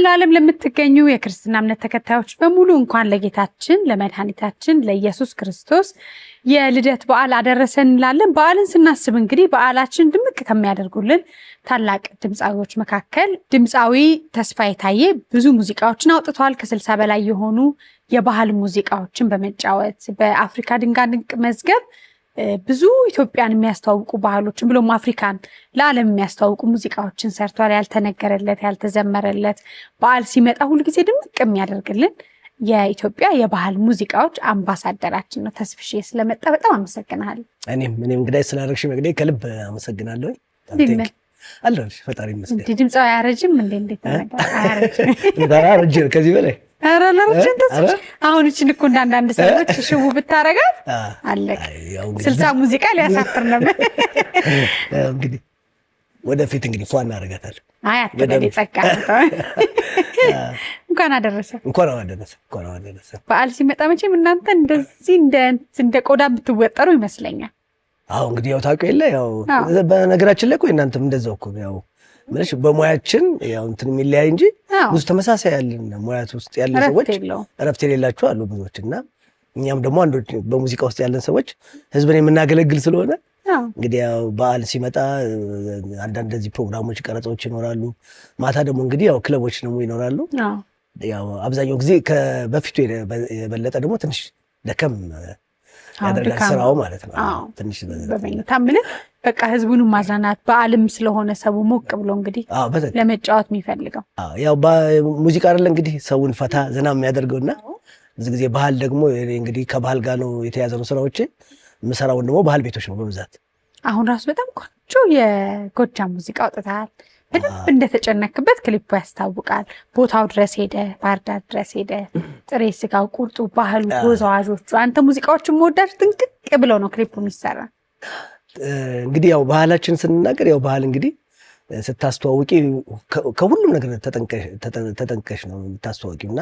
በመላው ዓለም ለምትገኙ የክርስትና እምነት ተከታዮች በሙሉ እንኳን ለጌታችን ለመድኃኒታችን ለኢየሱስ ክርስቶስ የልደት በዓል አደረሰን እንላለን። በዓልን ስናስብ እንግዲህ በዓላችን ድምቅ ከሚያደርጉልን ታላቅ ድምፃዊዎች መካከል ድምፃዊ ተስፋዬ ታዬ ብዙ ሙዚቃዎችን አውጥቷል። ከ60 በላይ የሆኑ የባህል ሙዚቃዎችን በመጫወት በአፍሪካ ድንቅ መዝገብ ብዙ ኢትዮጵያን የሚያስተዋውቁ ባህሎችን ብሎም አፍሪካን ለዓለም የሚያስተዋውቁ ሙዚቃዎችን ሰርቷል። ያልተነገረለት ያልተዘመረለት በዓል ሲመጣ ሁልጊዜ ድምቅ የሚያደርግልን የኢትዮጵያ የባህል ሙዚቃዎች አምባሳደራችን ነው። ተስፍሼ ስለመጣ በጣም አመሰግናለሁ። እኔም እንግዲህ ስላደረግሽ መግደይ ከልብ አመሰግናለሁ። አለሽ ፈጣሪ ይመስገን። ድምጻው አያረጅም እንዴት ተናገረ? አያረጅም ከዚህ በላይ አረ ለርጅን ተስፋ አሁን እቺን እኮ እንዳንድ ሰዎች ሽው ብታረጋት አለቀ። 60 ሙዚቃ ሊያሳፍር ነበር። እንግዲህ ወደፊት እንግዲህ ፏና አረጋታለሁ። አያት ወደ ጸጋ እንኳን አደረሰ። በዓል ሲመጣ መቼም እናንተ እንደዚህ እንደ ቆዳ ብትወጠሩ ይመስለኛል። አዎ እንግዲህ ያው ታውቂው የለ ያው በነገራችን ላይ እኮ እናንተም እንደዛው እኮ ያው ማለት በሙያችን ያው እንትን የሚለያይ እንጂ ብዙ ተመሳሳይ ያለን ሙያት ውስጥ ያለን ሰዎች እረፍት የሌላቸው አሉ ብዙዎችና እኛም ደግሞ አንዶች በሙዚቃ ውስጥ ያለን ሰዎች ህዝብን የምናገለግል ስለሆነ እንግዲህ ያው በዓል ሲመጣ አንዳንድ እንደዚህ ፕሮግራሞች ቀረጾች ይኖራሉ። ማታ ደግሞ እንግዲህ ያው ክለቦች ደግሞ ይኖራሉ። ያው አብዛኛው ጊዜ በፊቱ የበለጠ ደግሞ ትንሽ ደከም ያደርጋል ስራው ማለት ነው። ትንሽ ታምነ በቃ ህዝቡን ማዝናናት በዓልም ስለሆነ ሰው ሞቅ ብሎ እንግዲህ ለመጫወት የሚፈልገው ያው ሙዚቃ አይደል እንግዲህ ሰውን ፈታ ዘና የሚያደርገውና ብዙ ጊዜ ባህል ደግሞ እንግዲህ ከባህል ጋር ነው የተያዘው ስራዎች ምሰራው ደግሞ ባህል ቤቶች ነው በብዛት። አሁን ራሱ በጣም ቆንጆ የጎጃም ሙዚቃ አውጥተሃል። በደንብ እንደተጨነክበት ክሊፑ ያስታውቃል። ቦታው ድረስ ሄደ፣ ባህር ዳር ድረስ ሄደ። ጥሬ ስጋው፣ ቁርጡ፣ ባህሉ፣ ተወዛዋዦቹ አንተ ሙዚቃዎችን መወዳጅ ጥንቅቅ ብለው ነው ክሊፑ የሚሰራ። እንግዲህ ያው ባህላችን ስንናገር ያው ባህል እንግዲህ ስታስተዋውቂ ከሁሉም ነገር ተጠንቀሽ ነው የምታስተዋውቂውና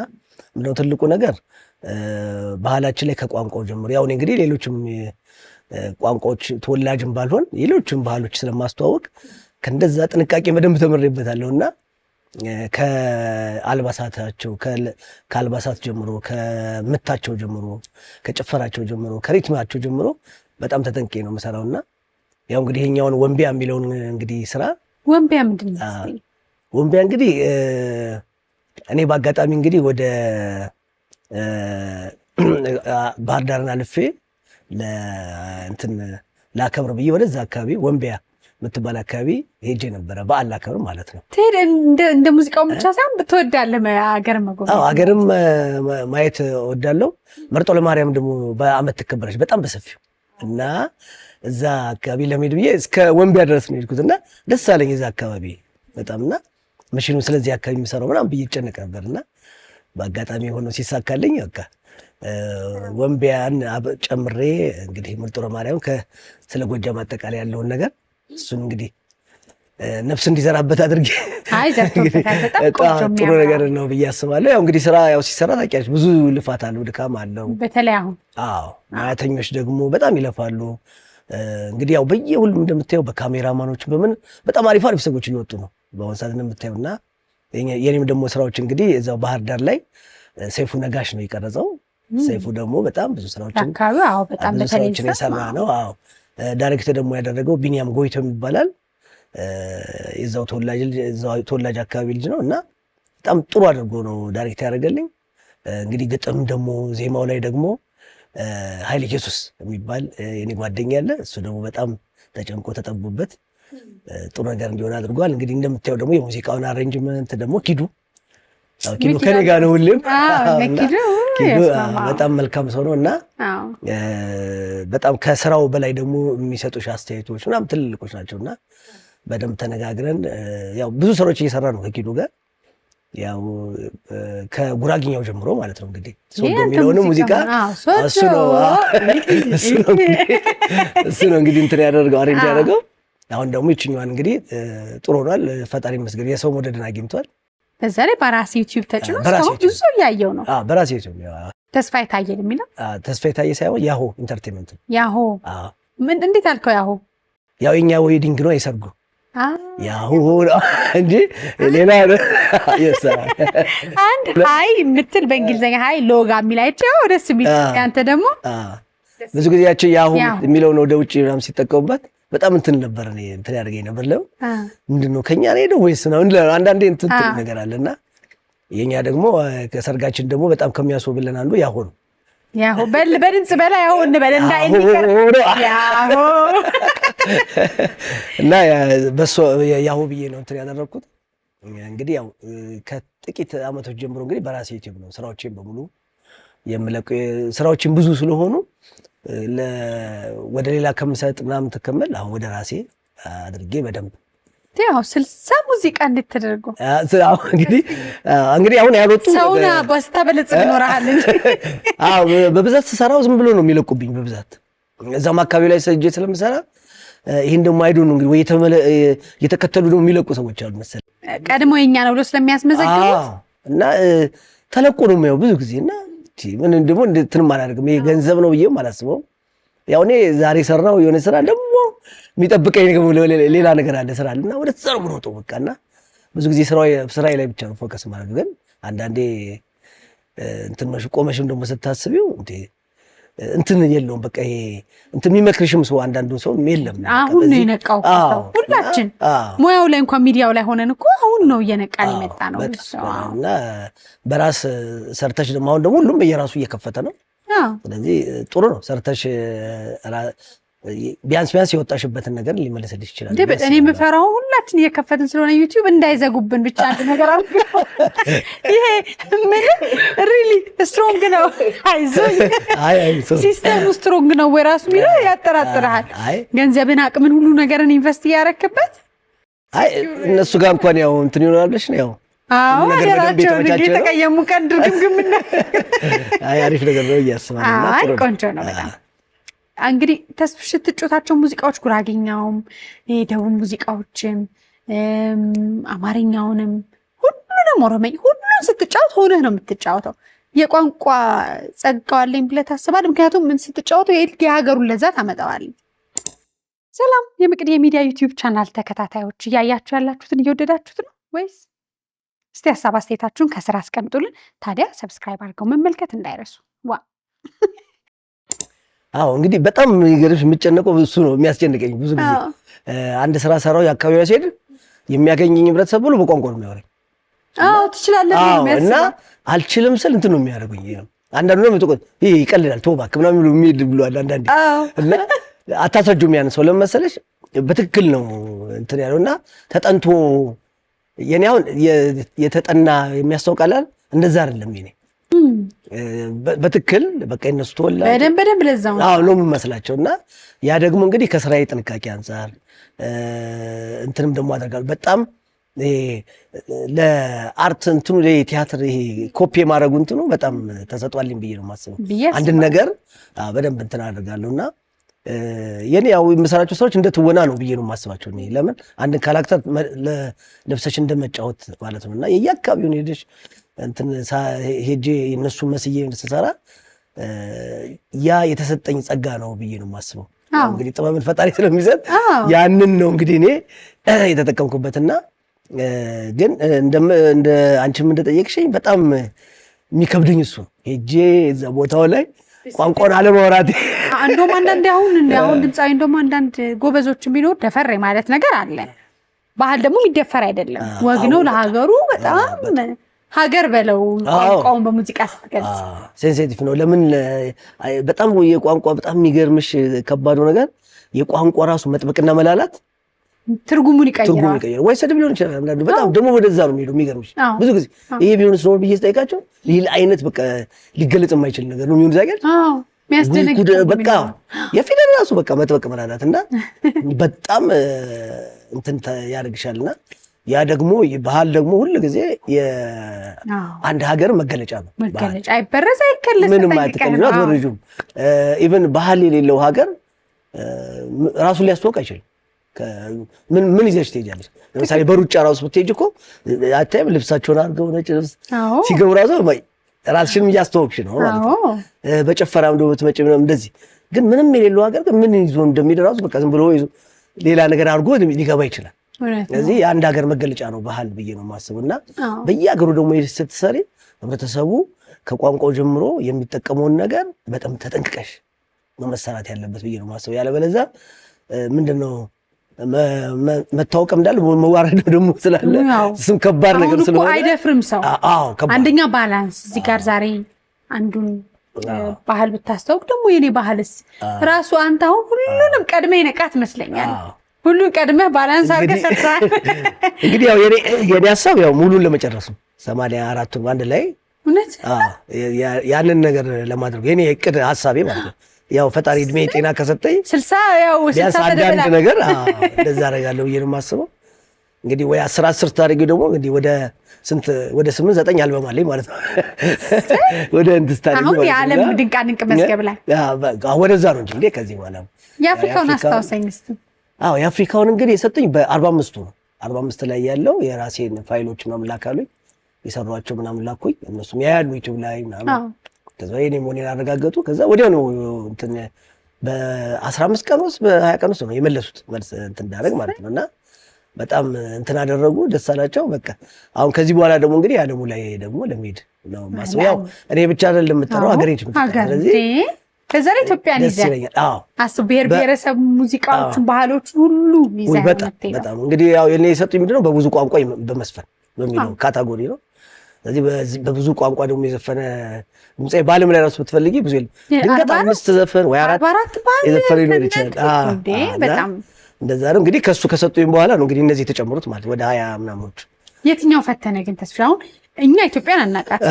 ምንድነው ትልቁ ነገር ባህላችን ላይ ከቋንቋው ጀምሮ ያው እንግዲህ ሌሎችም ቋንቋዎች ተወላጅም ባልሆን ሌሎችም ባህሎች ስለማስተዋወቅ ከእንደዛ ጥንቃቄ በደንብ ተመረይበታለሁና ከአልባሳታቸው ከአልባሳት ጀምሮ ከምታቸው ጀምሮ ከጭፈራቸው ጀምሮ ከሪትማቸው ጀምሮ በጣም ተጠንቄ ነው የምሰራውና ያው እንግዲህ ይሄኛውን ወንቢያ የሚለውን እንግዲህ ስራ ወንቢያ ምንድነው? ወንቢያ እንግዲህ እኔ በአጋጣሚ እንግዲህ ወደ ባህር ዳርን አልፌ ለእንትን ላከብር ብዬ ወደዛ አካባቢ ወንቢያ ምትባል አካባቢ ሄጄ ነበረ። በዓል ላከብር ማለት ነው። ትሄድ እንደ ሙዚቃው ብቻ ሳይሆን ብትወዳለህ አገር መጎብኘት? አዎ አገርም ማየት እወዳለሁ። መርጦ ለማርያም ደግሞ በአመት ትከበረች በጣም በሰፊው እና እዛ አካባቢ ለመሄድ ብዬ እስከ ወንቢያ ድረስ ነው የሄድኩትና ደስ አለኝ እዛ አካባቢ በጣምና መሽኑ ስለዚህ አካባቢ የሚሰራው ምናምን ብዬ ጨነቅ ነበርና በአጋጣሚ ሆኖ ሲሳካልኝ በቃ ወንቢያን ጨምሬ እንግዲህ መርጦ ለማርያም ስለ ጎጃም አጠቃላይ ያለውን ነገር እሱን እንግዲህ ነፍስ እንዲዘራበት አድርጌ ጥሩ ነገር ነው ብዬ አስባለሁ። ያው እንግዲህ ስራ ያው ሲሰራ ታውቂያለሽ ብዙ ልፋት አለው፣ ድካም አለው። በተለይ አሁን ሙያተኞች ደግሞ በጣም ይለፋሉ። እንግዲህ ያው በየሁሉም እንደምታየው በካሜራማኖች በምን በጣም አሪፍ ሰዎች እየወጡ ነው በአሁን ሰዓት እንደምታየውና የኔም ደግሞ ስራዎች እንግዲህ እዛው ባህር ዳር ላይ ሰይፉ ነጋሽ ነው የቀረጸው። ሰይፉ ደግሞ በጣም ብዙ ስራዎችን በጣም በተለይ የሰራ ነው። ዳይሬክተር ደግሞ ያደረገው ቢኒያም ጎይቶም ይባላል። የዛው ተወላጅ አካባቢ ልጅ ነው እና በጣም ጥሩ አድርጎ ነው ዳይሬክተር ያደረገልኝ። እንግዲህ ግጥም ደግሞ ዜማው ላይ ደግሞ ኃይለ ኢየሱስ የሚባል የኔ ጓደኛ ያለ እሱ ደግሞ በጣም ተጨንቆ ተጠቦበት ጥሩ ነገር እንዲሆን አድርጓል። እንግዲህ እንደምታየው ደግሞ የሙዚቃውን አሬንጅመንት ደግሞ ኪዱ ከኔ ጋር ነው ሁሌም። ኪዱ በጣም መልካም ሰው ነው እና በጣም ከስራው በላይ ደግሞ የሚሰጡሽ አስተያየቶች ምናምን ትልልቆች ናቸውና በደንብ ተነጋግረን ያው ብዙ ስራዎች እየሰራ ነው ከኪዱ ጋር ያው ከጉራግኛው ጀምሮ ማለት ነው። እንግዲህ ሶዶ የሚለውን ሙዚቃ እሱ ነው እንግዲህ እንትን ያደርገው አሬንጅ ያደርገው። አሁን ደግሞ ይችኛዋን እንግዲህ ጥሩ ሆኗል፣ ፈጣሪ ይመስገን። የሰው መውደድን አግኝቷል። በዛ ላይ በራሴ ዩቲዩብ ተጭኖ ሰው ብዙ ያየው ነው። በራሴ ዩቲዩብ ተስፋዬ ታዬ የሚለው ተስፋዬ ታዬ ሳይሆን ያሆ ኢንተርቴይንመንት። ያሆ ምን እንዴት አልከው? ያሆ ያው የኛ ዌዲንግ ነው የሰርጉ ያሁ እንጂ ሌላ አንድ ሃይ የምትል በእንግሊዝኛ ሃይ ሎጋ የሚላቸው ደስ የሚል ያንተ ደግሞ ብዙ ጊዜ ያቺ ያሁ የሚለው ነው ወደ ውጪ ምናምን ሲጠቀሙበት በጣም እንትን ነበር እንትን ያደርገኝ ነበር ለው ምንድነው ከኛ ነው ወይስ ነው አንዳንዴ እንትን ነገር አለና የኛ ደግሞ ከሰርጋችን ደግሞ በጣም ከሚያስወብልን አንዱ ያሁ ነው ያሁ በድምጽ በላይ ያሁ እንበል እንዳይንከር ያሁ እና በሶ ያሁ ብዬ ነው እንትን ያደረኩት እንግዲህ ያው ከጥቂት አመቶች ጀምሮ እንግዲህ በራሴ ዩቲዩብ ነው ስራዎችን በሙሉ የምለቁ ስራዎችን ብዙ ስለሆኑ ወደ ሌላ ከምሰጥ ምናምን ተከመል አሁን ወደ ራሴ አድርጌ በደንብ ያው 60 ሙዚቃ እንድትደርጉ እንግዲህ አሁን ያልወጡ ሰውና በስተበለጽ ይኖርሃል እንጂ በብዛት ሰራው ዝም ብሎ ነው የሚለቁብኝ በብዛት እዛም አካባቢ ላይ ሰጅ ስለምሰራ ይሄን ደግሞ አይዱ ነው እንግዲህ ወይ የተከተሉ ነው የሚለቁ ሰዎች አሉ መሰለኝ ቀድሞ የኛ ነው ብሎ ስለሚያስመዘግቡት እና ተለቁ ነው የሚያው ብዙ ጊዜና ምን እንደሞ እንትን ማላደርግም ይሄ ገንዘብ ነው ብዬም አላስበው ያው እኔ ዛሬ ሰራው የሆነ ስራ ደግሞ የሚጠብቀኝ ሌላ ነገር አለ ስራ አለና ወደ ተሰሩ ነው ተው በቃና ብዙ ጊዜ ስራዬ ላይ ብቻ ነው ፎከስ ማድረግ ግን አንዳንዴ እንትን ቆመሽም ደግሞ ስታስቢው እንትን የለውም በቃ ይሄ እንትን የሚመክርሽም ሰው አንዳንዱ ሰው የለም አሁን ነው የነቃው ሁላችን ሙያው ላይ እንኳን ሚዲያው ላይ ሆነን እኮ አሁን ነው እየነቃን የመጣ ነው እና በራስ ሰርተሽ ደግሞ አሁን ደግሞ ሁሉም በየራሱ እየከፈተ ነው ስለዚህ ጥሩ ነው ሰርተሽ ቢያንስ የወጣሽበትን ነገር ሊመለስልሽ ይችላል እኔ የምፈራው ሁላችን እየከፈትን ስለሆነ ዩቲዩብ እንዳይዘጉብን ብቻ አንድ ነገር አለ ይሄ ምን ሪሊ ስትሮንግ ነው አይዞኝ ሲስተም ስትሮንግ ነው ወይ ራሱ ሚለው ያጠራጥራል ገንዘብን አቅምን ሁሉ ነገርን ኢንቨስት ያረክበት እነሱ ጋር እንኳን ያው እንትን ይሆናልሽ ነው ያው ነገር በደንብ የተቀየሙ ቀን ድርግምግምና አሪፍ ነገር ነው ያስባልና ቆንጆ ነው በጣም እንግዲህ ተስፍሽ ትጫወታቸው ሙዚቃዎች ጉራጌኛውም የደቡብ ሙዚቃዎችም አማርኛውንም ሁሉንም ኦሮምኛ ሁሉንም ስትጫወት ሆነህ ነው የምትጫወተው የቋንቋ ጸጋው አለኝ ብለህ ታስባለህ ምክንያቱም ምን ስትጫወተው የሀገሩን ለዛ ታመጣዋለህ ሰላም የመቅዲ ሚዲያ ዩቲዩብ ቻናል ተከታታዮች እያያችሁ ያላችሁትን እየወደዳችሁት ነው ወይስ እስቲ ሀሳብ አስተያየታችሁን ከስራ አስቀምጡልን ታዲያ ሰብስክራይብ አድርገው መመልከት እንዳይረሱ እንግዲህ በጣም ይገርምሽ የምጨነቀው እሱ ነው የሚያስጨንቀኝ ብዙ ጊዜ አንድ ስራ ሰራው ያካባቢው ሲሄድ የሚያገኘኝ ህብረተሰብ ሁሉ በቋንቋ ነው የሚያወራኝ ትችላለህ እና አልችልም ስል እንትን ነው የሚያደርጉኝ አንዳንዱ ነው የምትቆጥ ይሄ ይቀልላል ተውባክ ምናምን ብሎ አንዳንዴ እና አታስረጁም ያን ሰው ለመሰለሽ በትክክል ነው እንትን ያለውና ተጠንቶ የኔ አሁን የተጠና የሚያስተውቃላል እንደዛ አይደለም ይኔ በትክክል በቃ እነሱ ተወላ በደንብ ለዛው ነው የምመስላቸውና ያ ደግሞ እንግዲህ ከስራዬ ጥንቃቄ አንፃር እንትንም ደግሞ አደርጋለሁ በጣም ለአርት እንትኑ ለቲያትር ይሄ ኮፒ ማድረጉ እንትኑ በጣም ተሰጧልኝ ብዬ ነው የማስበው አንድ ነገር በደንብ እንትን አደርጋለሁና የኔ ያው የምሰራቸው ሰዎች እንደ ትወና ነው ብዬ ነው የማስባቸው እኔ ለምን አንድ ካራክተር ለብሰሽ እንደመጫወት ማለት ነውና የያካባቢውን ሄደሽ እንትን ሄጄ እነሱ መስዬ እንደሰራ ያ የተሰጠኝ ጸጋ ነው ብዬ ነው የማስበው እንግዲህ ጥበብን ፈጣሪ ስለሚሰጥ ያንን ነው እንግዲህ እኔ የተጠቀምኩበትና ግን እንደ አንቺም እንደጠየቅሽኝ በጣም የሚከብድኝ እሱ ሄጄ እዛ ቦታው ላይ ቋንቋን አለማውራት እንደውም አንዳንዴ አሁን ድምጻዊ እንደውም አንዳንድ ጎበዞች ቢኖር ደፈር ማለት ነገር አለ ባህል ደግሞ የሚደፈር አይደለም ወግ ነው ለሀገሩ በጣም ሀገር በለው ቋንቋውን በሙዚቃ ስትገልጽ ሴንሲቲቭ ነው ለምን በጣም የቋንቋ በጣም የሚገርምሽ ከባዱ ነገር የቋንቋ ራሱ መጥበቅና መላላት ትርጉሙን ይቀይራል ወይ ስድብ ሊሆን ይችላል በጣም ደግሞ ወደዛ ነው የሚሄደው የሚገርምሽ ብዙ ጊዜ ይሄ ቢሆንስ ነው ብዬ ስጠይቃቸው ሌላ አይነት በቃ ሊገለጽ የማይችል ነገር ነው የሚሆን ዛገር የሚያስደነግጥ በቃ የፊደል ራሱ በቃ መጥበቅ መላላትና በጣም እንትን ያደርግሻልና ያ ደግሞ ባህል ደግሞ ሁሉ ጊዜ የአንድ ሀገር መገለጫ ነው መገለጫ አይበረዝ አይከለስ ምንም አይተቀምጥ አትወርጁም ኢቭን ባህል የሌለው ሀገር ራሱን ሊያስተዋውቅ አይችልም ምን ይዘሽ ትሄጃለሽ ለምሳሌ በሩጫ ራሱ ብትሄጂ እኮ አታይም ልብሳቸውን አድርገው ነጭ ልብስ ሲገቡ ራሱ ራስሽንም እያስተዋወቅሽ ነው ማለት ነው በጨፈራም ደግሞ ትመጪ ምንም እንደዚህ ግን ምንም የሌለው ሀገር ግን ምን ይዞ እንደሚሄድ ራሱ በቃ ዝም ብሎ ሌላ ነገር አድርጎ ሊገባ ይችላል ስለዚህ የአንድ ሀገር መገለጫ ነው ባህል ብዬ ነው የማስበውና በየሀገሩ ደግሞ ስትሰሪ ህብረተሰቡ ከቋንቋው ጀምሮ የሚጠቀመውን ነገር በጣም ተጠንቅቀሽ መሰራት ያለበት ብዬ ነው የማስበው። ያለበለዚያ ምንድነው መታወቅም እንዳለ መዋረድ ደግሞ ስላለ እሱም ከባድ ነገር ስለሆነ አይደፍርም ሰው። አንደኛ ባላንስ እዚህ ጋር ዛሬ አንዱን ባህል ብታስተዋውቅ ደግሞ የኔ ባህልስ ራሱ አንተ አሁን ሁሉንም ቀድመህ ይነቃት መስለኛል። ሁሉን ቀድመህ ባላንስ አድርገህ ሰርተሃል። እንግዲህ ያው የኔ ሀሳብ ያው ሙሉን ለመጨረስ ነው 84ቱን አንድ ላይ እውነት ያንን ነገር ለማድረግ የኔ እቅድ ሀሳቤ ማለት ነው። ያው ፈጣሪ እድሜ ጤና ከሰጠኝ 60 ያው 60 አንድ ነገር እንደዛ አደርጋለሁ ብዬ ነው የማስበው። እንግዲህ ወይ 10 ታደርጊው ደግሞ እንግዲህ ወደ 8 9 አልበም አለኝ ማለት ነው። ወደ እንድስታሪ አሁን የዓለም ድንቃድንቅ መዝገብ ላይ ወደዛ ነው እንጂ ከዚህ በኋላ የአፍሪካውን አስታውሰኝ እስቲ። የአፍሪካውን እንግዲህ የሰጡኝ በ45ቱ ነው። 45 ላይ ያለው የራሴን ፋይሎች ምናምን ላካሉኝ የሰሯቸው ምናምን ላኩኝ። እነሱም ያያሉ ዩቲዩብ ላይ ምናምን ከዛ የኔ ሞኔን አረጋገጡ። ከዛ ወዲያው ነው እንትን በ15 ቀን ውስጥ በ20 ቀን ውስጥ ነው የመለሱት መልስ እንትን እንዳደረግ ማለት ነውና በጣም እንትን አደረጉ። ደስ አላቸው። በቃ አሁን ከዚህ በኋላ ደግሞ እንግዲህ ዓለሙ ላይ ደግሞ ለመሄድ ነው ማስበው። ያው እኔ ብቻ አይደለም የምጠራው ሀገሬን የምትጠራው። ስለዚህ ከዛ ላይ ኢትዮጵያን ይዘህ አስብ ብሔር ብሔረሰብ ሙዚቃዎችን ባህሎችን ሁሉ ይዘህ በጣም እንግዲህ ያው የኔ የሰጡኝ ምንድነው በብዙ ቋንቋ በመስፈን በሚለው ካታጎሪ ነው። ስለዚህ በብዙ ቋንቋ ደግሞ የዘፈነ ድምጻዊ በዓለም ላይ ራሱ ብትፈልጊ ብዙ የለም። ድንገት 5 ዘፈን ወይ 4 የዘፈነ ሊኖር ይችላል። በጣም እንደዛ ነው እንግዲህ ከሱ ከሰጡኝ በኋላ ነው እንግዲህ እነዚህ የተጨመሩት ማለት ወደ 20 ምናምኖች። የትኛው ፈተነ ግን ተስፋው? አሁን እኛ ኢትዮጵያን አናቃት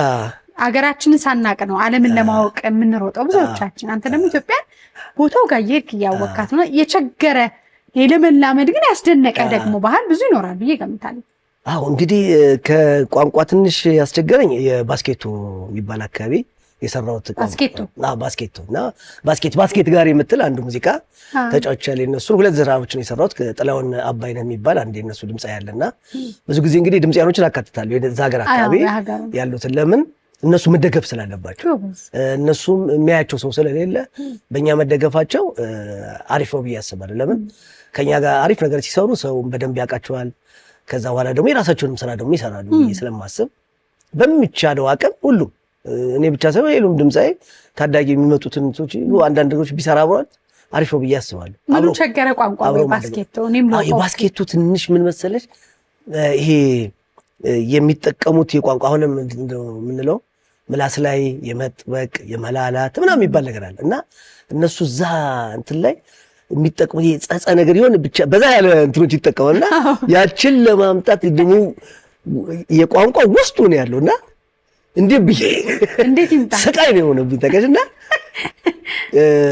አገራችንን ሳናቅ ነው ዓለምን ለማወቅ የምንሮጠው ብዙዎቻችን። አንተ ደግሞ ኢትዮጵያን ቦታው ጋር የሄድክ እያወቃት ነው። የቸገረ የለመላመድ ግን ያስደነቀ ደግሞ ባህል ብዙ ይኖራል ብዬ ገምታለሁ። እንግዲህ ከቋንቋ ትንሽ ያስቸገረኝ የባስኬቶ የሚባል አካባቢ የሰራሁት ባስኬቶ እና ባስኬት ጋር የምትል አንድ ሙዚቃ ተጫውቻለሁ። እነሱን 2 ዘራዎችን የሰራሁት ጥላውን አባይነህ የሚባል አንድ የነሱ ድምጽ ያለና ብዙ ጊዜ እንግዲህ ድምጽያኖችን አካትታለሁ የዛ ሀገር አካባቢ ያሉትን ለምን እነሱ መደገፍ ስላለባቸው እነሱም የሚያያቸው ሰው ስለሌለ በእኛ መደገፋቸው አሪፍ ነው ብዬ አስባለሁ። ለምን ከኛ ጋር አሪፍ ነገር ሲሰሩ ሰው በደንብ ያውቃቸዋል። ከዛ በኋላ ደግሞ የራሳቸውንም ስራ ደግሞ ይሰራሉ ብዬ ስለማስብ በሚቻለው አቅም ሁሉ እኔ ብቻ ሳይሆን ሌሎችም ድምጻይ ታዳጊ የሚመጡትን ሰዎች አንዳንድ ነገሮች ቢሰራ አብሯት አሪፍ ነው ብዬ አስባለሁ። ምኑ ቸገረ ቋንቋ ባስኬቶ የባስኬቶ ትንሽ ምን መሰለሽ ይሄ የሚጠቀሙት የቋንቋ አሁን ምንለው ምላስ ላይ የመጥበቅ የመላላት ምናምን የሚባል ነገር አለ እና እነሱ እዛ እንትን ላይ የሚጠቀሙት የጸጸ ነገር ይሆን ብቻ በዛ ያለ እንትኖች ይጠቀሙና ያችን ለማምጣት ደግሞ የቋንቋ ውስጡ ነው ያለውና እንዴት ይምጣ ስቃይ ነው የሆነብኝ ተቀጅና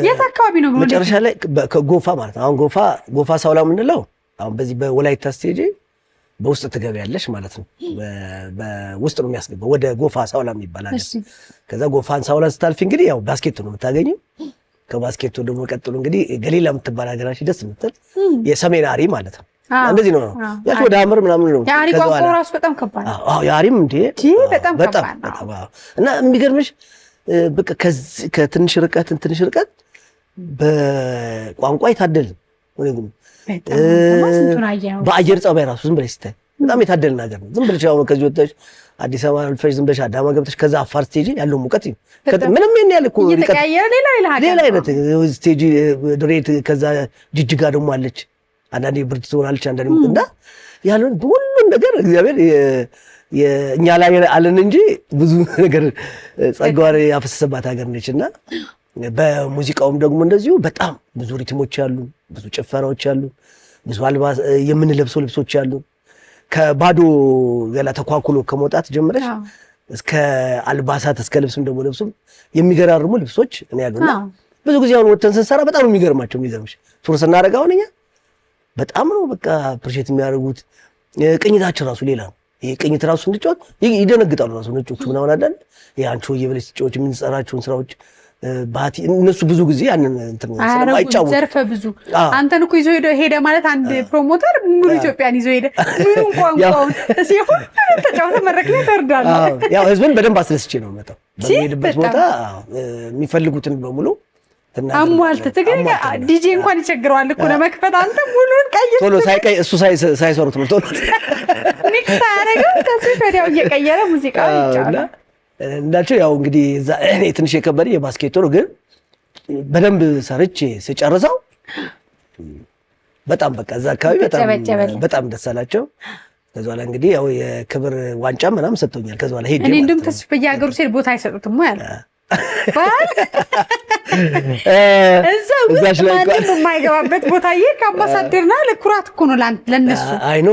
የት አካባቢ ነው መጨረሻ ላይ ከጎፋ ማለት ነው። አሁን ጎፋ ሳውላ ምንለው አሁን በዚህ በወላይታ ስቴጅ በውስጥ ትገቢያለሽ ማለት ነው። በውስጥ ነው የሚያስገባው ወደ ጎፋ ሳውላ የሚባል አለ። ከዛ ጎፋን ሳውላ ስታልፊ እንግዲህ ያው ባስኬቶ ነው የምታገኘው። ከባስኬቶ ደግሞ ቀጥሎ እንግዲህ ገሊላ የምትባል ሀገራችን ደስ የምትል የሰሜን አሪ ማለት ነው። እንደዚህ ነው ያቺ ወደ አምር ምናምን ነው። ያሪ ቋንቋ ራሱ በጣም ከባድ ነው። ያሪም እንዴ በጣም ከባድ ነው። እና የሚገርምሽ በቃ ከትንሽ ርቀት በቋንቋ የታደልን በአየር ጸባይ ራሱ ዝም ብለሽ ስታይ በጣም የታደልን ሀገር ነው። ዝም ብለሽ አሁን ከዚህ ወጥተሽ አዲስ አበባ አልፈሽ ዝም ብለሽ አዳማ ገብተሽ ከዛ አፋር ስቴጅ ያለው ሙቀት ምንም ያን ያለ እኮ ሌላ አይነት ስቴጅ ድሬት ከዛ ጅጅጋ ደግሞ አለች። አንዳንዴ ብርድ ትሆናለች አንዳንዴ ሙቀት ያለው ሁሉን ነገር እግዚአብሔር እኛ ላይ አለን እንጂ ብዙ ነገር ጸጋዋር ያፈሰሰባት ሀገር ነችና በሙዚቃውም ደግሞ እንደዚሁ በጣም ብዙ ሪትሞች አሉ፣ ብዙ ጭፈራዎች አሉ፣ ብዙ አልባስ የምንለብሰው ልብሶች አሉ። ከባዶ ገላ ተኳኩሎ ከመውጣት ጀምረሽ እስከ አልባሳት እስከ ልብስም ደግሞ ልብሱም የሚገራርሙ ልብሶች እኔ ያሉና ብዙ ጊዜ አሁን ወተን ስንሰራ በጣም ነው የሚገርምሽ ቱር ስናደርግ አሁን እኛ በጣም ነው በቃ ፕሮጀክት የሚያደርጉት። ቅኝታችን ራሱ ሌላ ነው። ይሄ ቅኝት ራሱ እንድትጫወት ይደነግጣሉ ራሱ ነጮቹ ምናምን አይደል ያንቺ የበለች ትጫወች የምንሰራቸውን ስራዎች ባቲ እነሱ ብዙ ጊዜ ያንን እንትን ስለማይጫወቱ ዘርፈ ብዙ አንተን እኮ ይዞ ሄደ ማለት አንድ ፕሮሞተር ሙሉ ኢትዮጵያን ይዞ ሄደ ምንም ቋንቋውን ሲሆን ተጫውተ መድረክ ላይ ተርዳለ። ያው ህዝብን በደንብ አስደስቼ ነው መጣው በሚሄድበት ቦታ የሚፈልጉትን በሙሉ አሟልተ ትግል ዲጄ እንኳን ይቸግረዋል እኮ ለመክፈት አንተ ሙሉን ቀይስ ቶሎ ሳይቀይ እሱ ሳይሰሩት ነው ቶሎ ሚክስ አያረጋው ተስፋ ወዲያው እየቀየረ ሙዚቃው ይጫወታል እንዳልኩ ያው እንግዲህ እኔ ትንሽ የከበደኝ የባስኬቱ ነው ግን በደንብ ሰርቼ ስጨርሰው በጣም በቃ እዛ አካባቢ በጣም ደስ አላቸው ከዛ በኋላ እንግዲህ ያው የክብር ዋንጫ ምናምን ሰጥቶኛል ከዛ በኋላ ሄጄ እኔ እንደውም ተስፋ በየሀገሩ ሲል ቦታ አይሰጡትም ወይ አለ እዛው ማንም የማይገባበት ቦታ ከአምባሳደርና ለኩራት እኮ ነው ለነሱ አይ ኖ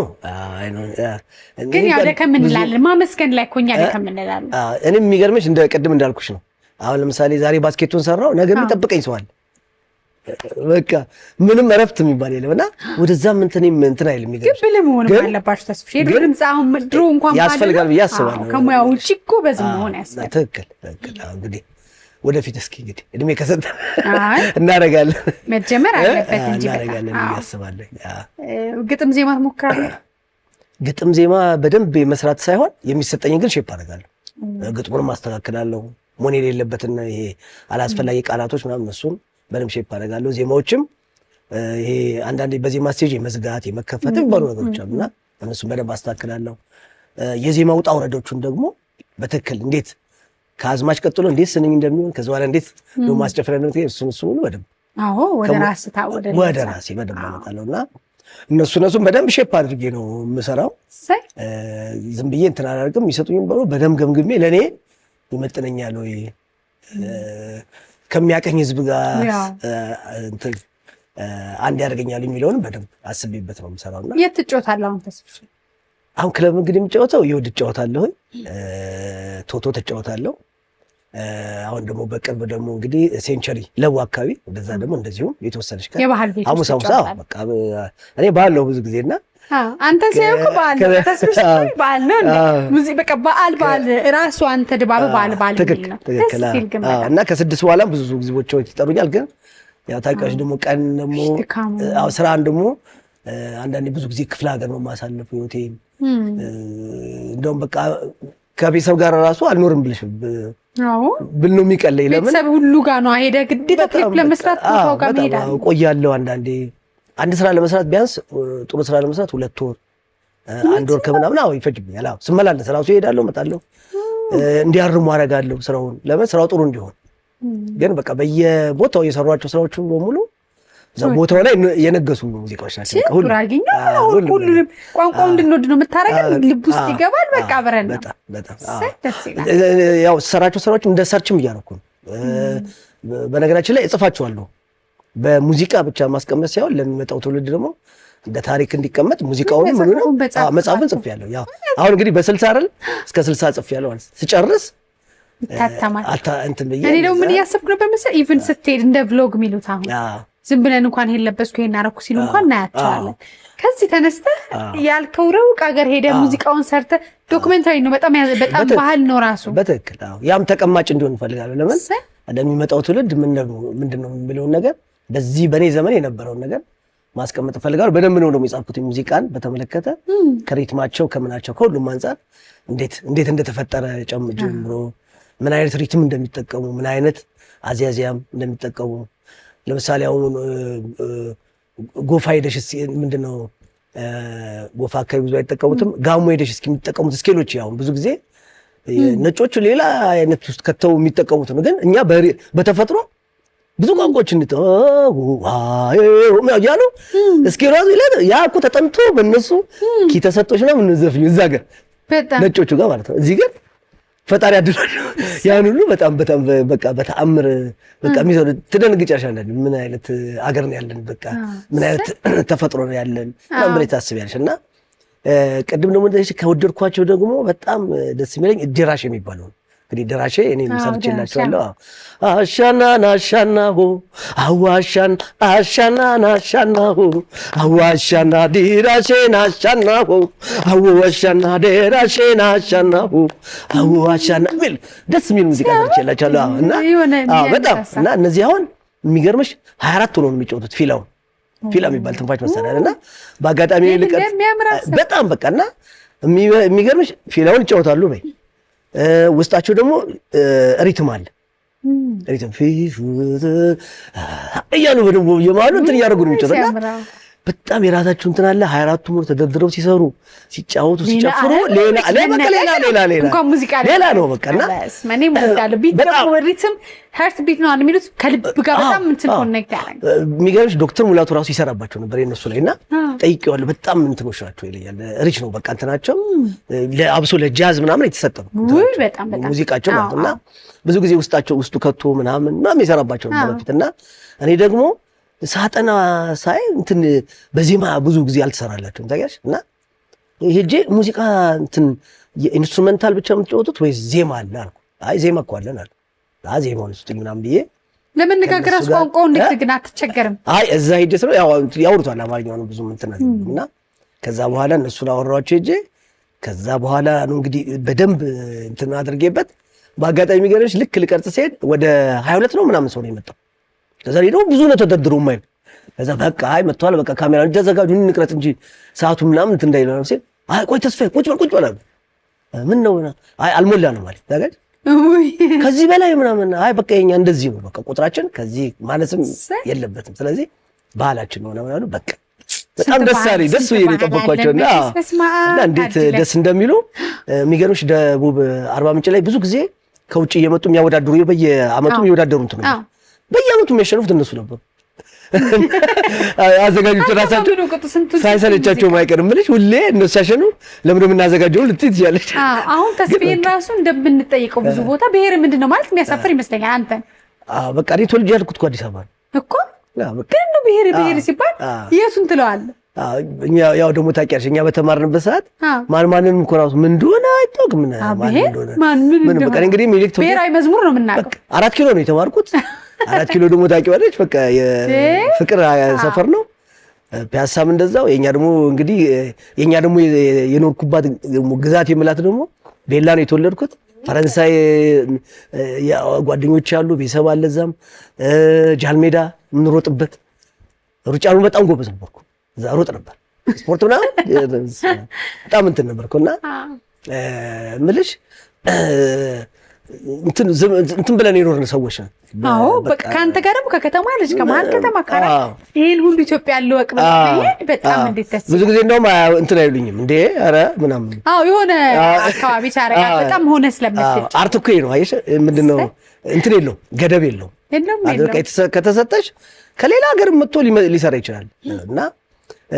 ግን ያው ለከምን እንላለን ማመስገን ላይ እኮ እኛ ለከምን እንላለን እኔም የሚገርምሽ እንደ ቅድም እንዳልኩሽ ነው አሁን ለምሳሌ ዛሬ ባስኬቱን ሰራው ነገ የሚጠብቀኝ ሰው አለ በቃ ምንም እረፍት የሚባል የለምና ወደዛም እንትን አይልም የሚገርምሽ ግን ብለም ሆነ ባለባችሁ ተስፍሽ ድምጽ አሁን ድሮ እንኳን ያስፈልጋል ብዬ አስባለሁ ከሙያው ውጪ እኮ በዚህ መሆን ያስፈልጋል ትክክል እንግዲህ ወደፊት እስኪ እንግዲህ እድሜ ከሰጠ እናደርጋለን መጀመር አለበት እንጂ እናደርጋለን ያስባለኝ ግጥም ዜማ ትሞክራለህ ግጥም ዜማ በደንብ መስራት ሳይሆን የሚሰጠኝ ግን ሼፕ አደርጋለሁ ግጥሙንም አስተካክላለሁ ሞኔ የሌለበትና ይሄ አላስፈላጊ ቃላቶች ምናምን እሱን በደንብ ሼፕ አደርጋለሁ ዜማዎችም ይሄ አንዳንዴ በዜማ ስቴጅ የመዝጋት የመከፈት ባሉ ነገሮች አሉና እነሱን በደንብ አስተካክላለሁ የዜማ ውጣ ውረዶቹን ደግሞ በትክክል እንዴት ከአዝማች ቀጥሎ እንዴት ስንኝ እንደሚሆን ከዛ በኋላ እንዴት ነው ማስጨፈር እንደምትይ እሱን ሁሉ በደንብ ወደ ራሴ በደንብ አመጣለሁና እነሱን በደንብ ሼፕ አድርጌ ነው የምሰራው ዝም ብዬ እንትን አላደርግም የሚሰጡኝም በደንብ ገምግሜ ለኔ ይመጥነኛል ወይ ከሚያቀኝ ህዝብ ጋር እንትን አንድ ያደርገኛል የሚለውን በደንብ አስቤበት ነው የምሰራውና የት ትጫወታለህ አሁን ተስፍሽ አሁን ክለብ እንግዲህ የምጫወተው ይወድ እጫወታለሁ ቶቶ ተጫወታለሁ አሁን ደግሞ በቅርብ ደግሞ እንግዲህ ሴንቸሪ ለው አካባቢ ወደዛ ደግሞ እንደዚሁ የተወሰነች የባህል ቤት አሙሳውሳ በቃ እኔ ባለው ብዙ ጊዜና አንተ ሲያውቁ ባል ተስፍሽ ባል ነው ሙዚቃ በቃ ባል ራሱ አንተ ድባብ ባል ነው እና ከስድስት በኋላም ብዙ ጊዜዎች ይጠሩኛል ግን ያው ታውቂያለሽ ደግሞ ቀን ደግሞ ስራን ደግሞ አንዳንዴ ብዙ ጊዜ ክፍለ ሀገር ነው ማሳለፈው ሆቴል እንደውም በቃ ከቤተሰብ ጋር ራሱ አልኖርም ብልሽ ብል ነው የሚቀለኝ ለምን ቤተሰብ ሁሉ ጋር ነው ሄደ ግዴታ ክሊፕ ለመስራት ቦታው ጋር ሄዳ ቆያለሁ አንድ ስራ ለመስራት ቢያንስ ጥሩ ስራ ለመስራት 2 ወር 1 ወር ከምናምን ይፈጅብኛል ስመላለስ ራሱ እሄዳለሁ እመጣለሁ እንዲያርሙ አደርጋለሁ ስራውን ለምን ስራው ጥሩ እንዲሆን ግን በቃ በየቦታው የሰሯቸው ስራዎች በሙሉ እዛ ቦታው ላይ የነገሱ ሙዚቃዎች ናቸው ሁሉንም ቋንቋው እንድንወድ ነው የምታረጋው ልብ ውስጥ ይገባል በቃ አብረን ነው በጣም ያው ሰራቸው ስራዎች እንደ ሰርችም እያደረኩ ነው በነገራችን ላይ እጽፋቸዋለሁ በሙዚቃ ብቻ ማስቀመጥ ሳይሆን ለሚመጣው ትውልድ ደግሞ እንደ ታሪክ እንዲቀመጥ ሙዚቃውን መጽሐፍን ጽፌያለሁ ያው አሁን እንግዲህ በ60 አይደል እስከ 60 ጽፌያለሁ ማለት ስጨርስ እንትን በየ እኔ ደግሞ ምን ያሰብኩ ነበር መሰለኝ ኢቭን ስትሄድ እንደ ቭሎግ የሚሉት አሁን ዝም ብለን እንኳን ይሄን ለበስኩ ይሄን አደረኩ ሲሉ እንኳን እናያቸዋለን ከዚህ ተነስተህ ያልከው ሩቅ ሀገር ሄደ ሙዚቃውን ሰርተ ዶክመንታሪ ነው በጣም ባህል ነው ራሱ በትክክል ያም ተቀማጭ እንዲሆን እንፈልጋለን ለምን ለሚመጣው ትውልድ ምንድነው የሚለውን ነገር በዚህ በኔ ዘመን የነበረውን ነገር ማስቀመጥ ፈልጋለሁ በደንብ ነው የሚጻፉት ሙዚቃን በተመለከተ ከሪትማቸው ከምናቸው ከሁሉም አንፃር እንዴት እንደተፈጠረ ጨምሮ ምን አይነት ሪትም እንደሚጠቀሙ ምን አይነት አዚያዚያም እንደሚጠቀሙ ለምሳሌ አሁን ጎፋ ሄደሽ ምንድነው ጎፋ አካባቢ ብዙ አይጠቀሙትም ጋሞ ሄደሽ እስኪ የሚጠቀሙት ስኬሎች ያው ብዙ ጊዜ ነጮቹ ሌላ አይነት ውስጥ ከተው የሚጠቀሙት ነው ግን እኛ በተፈጥሮ ብዙ ቋንቋዎች ያሉ እስኪ ራሱ ይላል ያ እኮ ተጠንቶ በእነሱ ኪ ተሰጥቶሽ ነው ምንዘፍኙ እዛ ጋር ነጮቹ ጋር ማለት ነው እዚህ ጋር ፈጣሪ አድርጓል ያን ሁሉ በጣም በቃ በተአምር በቃ የሚሰሩ ትደንግጫለሽ ምን አይነት አገር ነው ያለን በቃ ምን አይነት ተፈጥሮ ነው ያለን ምንም ታስቢያለሽ እና ቅድም ደግሞ ከወደድኳቸው ደግሞ በጣም ደስ የሚለኝ ድራሽ የሚባለው እንግዲህ ድራሽ እኔ መሰርቼላችኋለሁ አሻናናሻናሁ አዋሻናናሻናሁ አዋሻና ድራሽናሻናሁ አዋሻና ድራሽናሻናሁ አዋሻና ሚል ደስ የሚል ሙዚቃ ሰርቼላችኋለሁ እና በጣም እና እነዚህ አሁን የሚገርምሽ 24 ሆኖ ነው የሚጫወቱት ፊላ የሚባል ትንፋሽ መሳሪያ እና በአጋጣሚ በጣም በቃና የሚገርምሽ ፊላውን ይጫወታሉ በይ ውስጣቸው ደግሞ ሪትም አለ ሪትም እያሉ በደንብ እየማሉ እንትን እያደረጉ ነው የሚጨርና በጣም የራሳቸው እንትን አለ። 24 ሙሉ ተደርድረው ሲሰሩ ሲጫወቱ ሲጨፍሩ ሌላ እንኳን ሙዚቃ ሌላ ነው በቃና ማኔ ሙዚቃ ቢት ደግሞ ሪትም ሃርት ቢት ነው የሚሉት ከልብ ጋር በጣም እንትን ኮኔክት ያደርጋል። የሚገርምሽ ዶክተር ሙላቱ ራሱ ይሰራባቸው ነበር የነሱ ላይና ጠይቄዋለሁ። በጣም እንትኖች ናቸው ይለኛል። ሪች ነው በቃ እንትናቸው ለአብሶ ለጃዝ ምናምን የተሰጠ ነው በጣም ሙዚቃቸው ማለትና ብዙ ጊዜ ውስጡ ከቶ ምናምን ይሰራባቸው ነበር በፊትና እኔ ደግሞ ሳጠና ሳይ እንትን በዜማ ብዙ ጊዜ አልተሰራላቸውም ታውቂያለሽ። እና ሄጄ ሙዚቃ እንትን የኢንስትሩሜንታል ብቻ የምትጫወቱት ወይስ ዜማ አለ አልኩ። አይ ዜማ እኮ አለን አለ። ዜማውን ስጡኝ ምናምን ብዬ ለመነጋገር ቋንቋው እንዴት ግን አትቸገርም? አይ እዛ ሄጄ ስለ ያወሩታል አማርኛው ነው ብዙ እንትን እና ከዛ በኋላ እነሱን አወራኋቸው ሄጄ ከዛ በኋላ ነው እንግዲህ በደንብ እንትን አድርጌበት በአጋጣሚ የሚገርምሽ ልክ ልቀርጽ ሲሄድ ወደ 22 ነው ምናምን ሰው ነው የመጣው። ከዛ ደግሞ ብዙ ነው ተደርድሮ ማይ ከዛ በቃ አይ መጥቷል በቃ ካሜራ እንደዘጋጁ እንቅረጽ እንጂ ሰዓቱ ምናምን እንትን እንዳይለው ነው ሲል አይ ቆይ ተስፋዬ ቁጭ በል ምን ነው አይ አልሞላ ነው ማለት ታገድ ከዚህ በላይ ምናምን አይ በቃ የኛ እንደዚህ ነው በቃ ቁጥራችን ከዚህ ማለትም የለበትም ስለዚህ ባህላችን ነው ምናምን በቃ በጣም ደስ ይሄ የጠበቅኳቸውና እንዴት ደስ እንደሚሉ የሚገርምሽ ደቡብ አርባ ምንጭ ላይ ብዙ ጊዜ ከውጭ እየመጡ የሚያወዳድሩ በየአመቱ የሚወዳደሩ እንትን ነው በየአመቱ የሚያሸንፉት እነሱ ነበሩ። አዘጋጆች ራሳቸው ሳይሰለቻቸው ማይቀርም ብለሽ ሁሌ እነሱ ሲያሸኑ ለምን የምናዘጋጀው ልትይ ትያለሽ። አሁን ተስፋዬን ራሱ እንደምንጠይቀው ብዙ ቦታ ብሔር ምንድነው ማለት የሚያሳፍር ይመስለኛል። አንተ በቃ እኔ ተወልጄ ያልኩት እኮ አዲስ አበባ ነው እኮ ግን ነው ብሔር ሲባል የቱን ትለዋለህ? ያው ደግሞ ታውቂያለሽ እኛ በተማርንበት ሰዓት ማንንም እኮ ራሱ ምን እንደሆነ አይታወቅም። ምን በቃ እንግዲህ ሚሊክ ብሔራዊ መዝሙር ነው የምናውቀው። 4 ኪሎ ነው የተማርኩት። 4 ኪሎ ደግሞ ታውቂዋለሽ በቃ የፍቅር ሰፈር ነው። ፒያሳም እንደዛው የኛ ደግሞ እንግዲህ የኛ ደግሞ የኖርኩባት ግዛት የምላት ደግሞ ቤላ ነው የተወለድኩት። ፈረንሳይ ጓደኞች ያሉ ቤተሰብ አለ እዛም ጃልሜዳ የምንሮጥበት ሩጫ ነው በጣም ጎበዝ ነበርኩ። እዛ ሮጥ ነበር ስፖርት ምናምን በጣም እንትን ነበርኩና ምልሽ እንትን ብለን የኖርን ሰዎች ነን። አዎ በቃ ካንተ ጋር ደግሞ ከከተማ ልጅ ከመሀል ከተማ ካራ ይሄን ሁሉ ኢትዮጵያ ያለው ወቅ በጣም እንዴት ደስ ብዙ ጊዜ እንደውም እንትን አይሉኝም እንዴ ኧረ ምናምን የሆነ አካባቢ ታረጋ በጣም ሆነ ስለምትል አርት እኮ ነው አየሽ ምንድነው እንትን የለውም ገደብ የለውም ከተሰጠሽ ከሌላ ሀገር መጥቶ ሊሰራ ይችላል። እና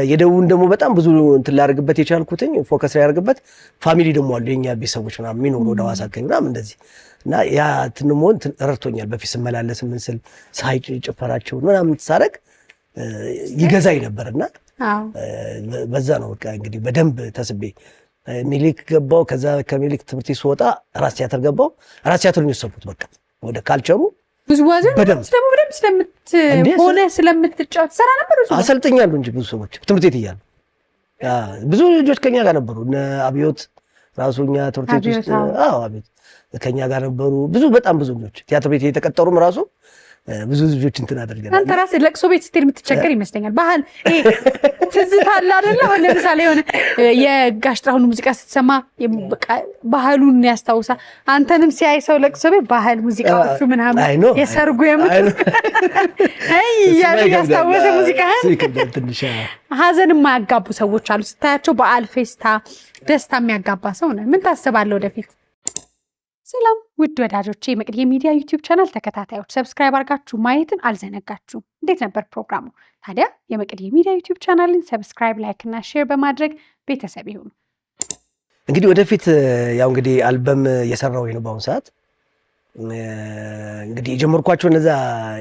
የደቡብን ደግሞ በጣም ብዙ እንትን ላደርግበት የቻልኩትኝ ፎከስ ላይ ያደርግበት ፋሚሊ ደግሞ አሉ የኛ ቤተሰቦች ምናምን የሚኖሩ ወደ ሐዋሳ አካባቢ ምናምን እንደዚህ እና ያ ትንሞን ረድቶኛል። በፊት ስመላለስ ምን ስል ሳይ ጭፈራቸውን ምናምን ሳረግ ይገዛኝ ነበርና በዛ ነው በቃ እንግዲህ በደንብ ተስቤ ሚሊክ ገባው። ከዛ ከሚሊክ ትምህርት ሲወጣ ራስ ቲያትር ገባው። ራስ ቲያትር ነው የሰፉት በቃ ወደ ካልቸሩ ብዙ ዋዘን ደግሞ ስለምትጫወት ሰራ ነበር። ብዙ አሰልጠኛሉ እንጂ ብዙ ሰዎች ትምህርት ቤት እያሉ ብዙ ልጆች ከኛ ጋር ነበሩ። አብዮት ራሱኛ ትምህርት ቤት ውስጥ አብዮት ከኛ ጋር ነበሩ። በጣም ብዙ ልጆች ቲያትር ቤት የተቀጠሩም ራሱ ብዙ ልጆች እንትን አድርገናል። አንተ ራስህ ለቅሶ ቤት ስትሄድ የምትቸገር ይመስለኛል። ባህል ትዝታ አለ አይደለ? አሁን ለምሳሌ የሆነ የጋሽ ጥራሁን ሙዚቃ ስትሰማ ባህሉን ያስታውሳል። አንተንም ሲያይ ሰው ለቅሶ ቤት ባህል ሙዚቃዎቹ ምናምን የሰርጉ ያስታወሰ ሙዚቃህን ሀዘን የማያጋቡ ሰዎች አሉ ስታያቸው። በዓል ፌስታ ደስታ የሚያጋባ ሰው ነው። ምን ታስባለህ ወደፊት? ሰላም ውድ ወዳጆቼ የመቅድዬ ሚዲያ ዩቲዩብ ቻናል ተከታታዮች ሰብስክራይብ አድርጋችሁ ማየትን አልዘነጋችሁም። እንዴት ነበር ፕሮግራሙ? ታዲያ የመቅድዬ ሚዲያ ዩቲዩብ ቻናልን ሰብስክራይብ፣ ላይክ እና ሼር በማድረግ ቤተሰብ ይሁኑ። እንግዲህ ወደፊት ያው እንግዲህ አልበም የሰራው ነው በአሁኑ ሰዓት እንግዲህ የጀመርኳቸው እነዛ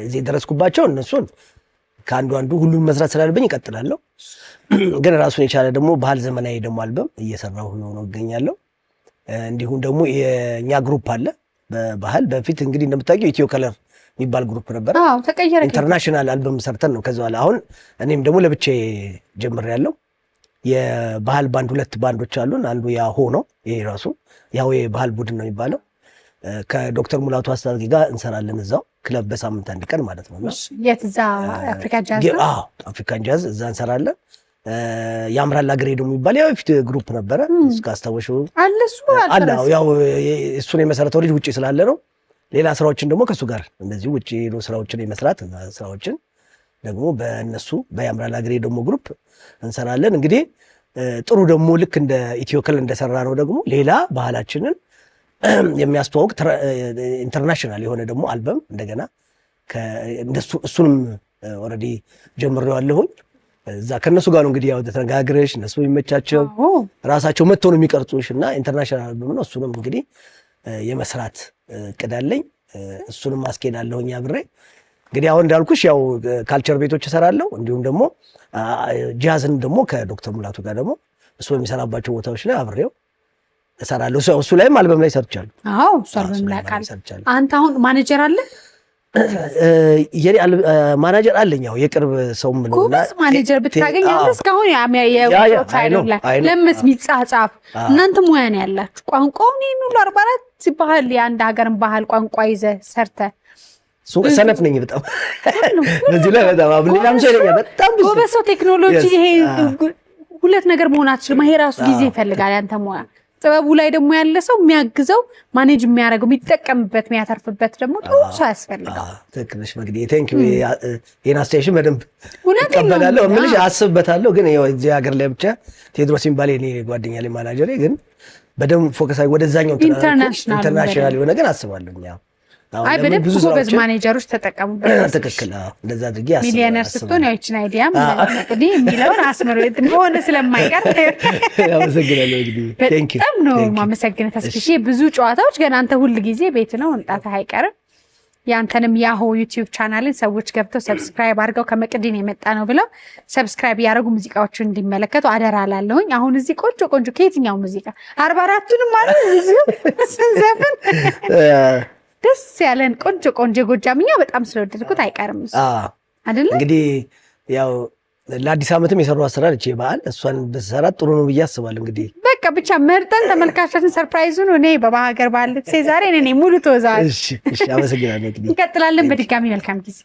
እዚህ ደረስኩባቸው እነሱን ከአንዱ ሁሉም መስራት ስላለብኝ እቀጥላለሁ። ግን ራሱን የቻለ ደግሞ ባህል ዘመናዊ ደግሞ አልበም እየሰራሁ ነው እገኛለሁ። እንዲሁም ደግሞ የኛ ግሩፕ አለ በባህል በፊት እንግዲህ እንደምታውቂው ኢትዮ ከለር የሚባል ግሩፕ ነበር። ተቀየረ ኢንተርናሽናል አልበም ሰርተን ነው ከዛ በኋላ አሁን እኔም ደግሞ ለብቻዬ ጀምሬያለሁ። የባህል ባንድ 2 ባንዶች አሉን። አንዱ ያሆ ነው ይሄ ራሱ ያው የባህል ቡድን ነው የሚባለው። ከዶክተር ሙላቱ አስታጥቄ ጋር እንሰራለን እዛው ክለብ በሳምንት አንድ ቀን ማለት ነው። የት እዛ አፍሪካን ጃዝ ነው? አፍሪካን ጃዝ እዛ እንሰራለን። ያምራል አገሬ ደግሞ የሚባል ያው ፊት ግሩፕ ነበረ እስከ አስታወሽው አለ ያው እሱን የመሰረተው ልጅ ውጪ ስላለ ነው ሌላ ስራዎችን ደግሞ ከሱ ጋር እንደዚህ ውጪ ሄዶ ስራዎችን የመስራት ስራዎችን ደግሞ በእነሱ በያምራል አገሬ ደግሞ ግሩፕ እንሰራለን። እንግዲህ ጥሩ ደግሞ ልክ እንደ ኢትዮክል እንደሰራ ነው ደግሞ ሌላ ባህላችንን የሚያስተዋውቅ ኢንተርናሽናል የሆነ ደግሞ አልበም እንደገና እሱንም ኦልሬዲ ጀምሬዋለሁኝ። እዛ ከነሱ ጋር ነው እንግዲህ ያው ተነጋግረሽ እነሱ የሚመቻቸው ራሳቸው መጥተው ነው የሚቀርጹሽ እና ኢንተርናሽናል አልበም ነው። እሱንም እንግዲህ የመስራት እቅድ አለኝ። እሱንም አስኬዳለሁኝ አብሬ። እንግዲህ አሁን እንዳልኩሽ ያው ካልቸር ቤቶች እሰራለሁ። እንዲሁም ደግሞ ጃዝን ደግሞ ከዶክተር ሙላቱ ጋር ደግሞ እሱ በሚሰራባቸው ቦታዎች ላይ አብሬው እሰራለሁ። እሱ ላይም አልበም ላይ ሰርቻለሁ። አዎ እሱ አልበም ላይ ሰርቻለሁ። አንተ አሁን ማኔጀር አለ? ማናጀር አለኝ። ያው የቅርብ ሰው ምን ነው ማኔጀር ብታገኝ አንተ እስካሁን ለምስ ሚጻጻፍ እናንተ ሙያ ነው ያላችሁ። ቋንቋውን ሁሉ 44 ባህል የአንድ ሀገርን ባህል ቋንቋ ይዘህ ሰርተህ ሰነፍ ነኝ በጣም በዚህ ላይ በጣም አብሌላም ሰው ነኝ በጣም ብዙ ጎበዝ ሰው። ቴክኖሎጂ ይሄ ሁለት ነገር መሆን አትችልም። ይሄ ራሱ ጊዜ ይፈልጋል። ያንተ ሙያ ጥበቡ ላይ ደግሞ ያለ ሰው የሚያግዘው ማኔጅ የሚያደርገው የሚጠቀምበት የሚያተርፍበት ደግሞ ጥሩ ሰው ያስፈልጋል። ትክክል ነሽ መግዲ። ቴንክ ዩ የና ስቴሽን በደንብ እቀበላለሁ። ምንሽ አስብበታለሁ። ግን ያው እዚህ ሀገር ላይ ብቻ ቴድሮስ ሲምባሌ እኔ ጓደኛ ላይ ማናጀሬ ግን በደንብ ፎከስ አይ ወደዛኛው ኢንተርናሽናል የሆነ ግን አስባለሁ። ያው አይ በደንብ ብዙ በዝ ማኔጀሮች ተጠቀሙበት። ትክክል። እንደዛ አድርጌ አስባለሁ። ሚሊዮነር ስትሆን ያው እቺን አይዲያም እንግዲህ የሚለውን አስመረጥ ሆነ ስለማይቀር አመሰግናለሁ። እንግዲህ ቴንክ ዩ በጣም ነው ማመሰግነ ተስፍሽ። ብዙ ጨዋታዎች ገና አንተ ሁሉ ጊዜ ቤት ነው እንጣታ አይቀርም። ያንተንም ያሆ ዩቲዩብ ቻናልን ሰዎች ገብተው ሰብስክራይብ አድርገው ከመቅዲን የመጣ ነው ብለው ሰብስክራይብ ያደረጉ ሙዚቃዎችን እንዲመለከቱ አደራ ላለሁኝ። አሁን እዚህ ቆንጆ ቆንጆ ከየትኛው ሙዚቃ 44ቱንም ማለት እዚህ ስንዘፍን ደስ ያለን ቆንጆ ቆንጆ ጎጃምኛ በጣም ስለወደድኩት አይቀርም አይደል? እንግዲህ ያው ለአዲስ ዓመትም የሰሩ አሰራር እቺ በዓል እሷን በሰራት ጥሩ ነው ብዬ አስባለሁ። እንግዲህ በቃ ብቻ መርጠን ተመልካቾችን ሰርፕራይዙን እኔ በባህር ባል ዛሬ እኔ ሙሉ ተወዛዋል። እሺ፣ አመሰግናለሁ። እንግዲህ እንቀጥላለን። በድጋሚ መልካም ጊዜ